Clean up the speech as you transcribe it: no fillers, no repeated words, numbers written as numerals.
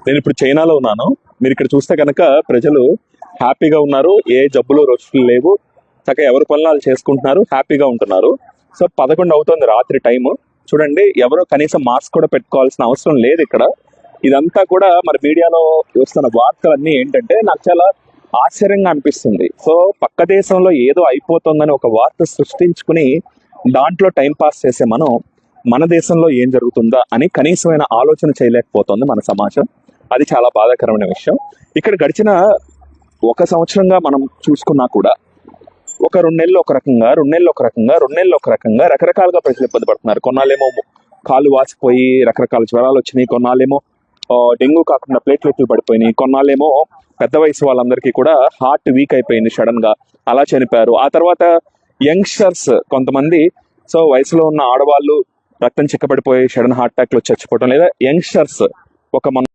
నేను ఇప్పుడు చైనాలో ఉన్నాను. మీరు ఇక్కడ చూస్తే కనుక ప్రజలు హ్యాపీగా ఉన్నారు, ఏ జబ్బులు రొచ్చులు లేవు, చక్కగా ఎవరి పనులు వాళ్ళు చేసుకుంటున్నారు, హ్యాపీగా ఉంటున్నారు. సో 11 అవుతుంది రాత్రి టైము. చూడండి, ఎవరో కనీసం మాస్క్ కూడా పెట్టుకోవాల్సిన అవసరం లేదు ఇక్కడ. ఇదంతా కూడా మరి మీడియాలో వస్తున్న వార్తలన్నీ ఏంటంటే నాకు చాలా ఆశ్చర్యంగా అనిపిస్తుంది. సో పక్క దేశంలో ఏదో అయిపోతుందని ఒక వార్త సృష్టించుకుని దాంట్లో టైం పాస్ చేసే మనం మన దేశంలో ఏం జరుగుతుందా అని కనీసమైన ఆలోచన చేయలేకపోతుంది మన సమాజం. అది చాలా బాధాకరమైన విషయం. ఇక్కడ గడిచిన 1 సంవత్సరంగా మనం చూసుకున్నా కూడా ఒక 2 నెలలు ఒక రకంగా, 2 నెలలు ఒక రకంగా, 2 నెలలు ఒక రకంగా రకరకాలుగా ప్రజలు ఇబ్బంది పడుతున్నారు. కొన్నాళ్ళేమో కాళ్ళు వాసిపోయి రకరకాల జ్వరాలు వచ్చినాయి, కొన్నాళ్ళేమో డెంగ్యూ కాకుండా ప్లేట్లెట్లు పడిపోయినాయి, కొన్నాళ్ళేమో పెద్ద వయసు వాళ్ళందరికీ కూడా హార్ట్ వీక్ అయిపోయింది, సడన్ గా అలా చనిపోయారు. ఆ తర్వాత యంగ్స్టర్స్ కొంతమంది, సో వయసులో ఉన్న ఆడవాళ్ళు రక్తం చిక్కబడిపోయి సడన్ హార్ట్ అటాక్ లో చచ్చిపోవడం, లేదా యంగ్స్టర్స్ ఒక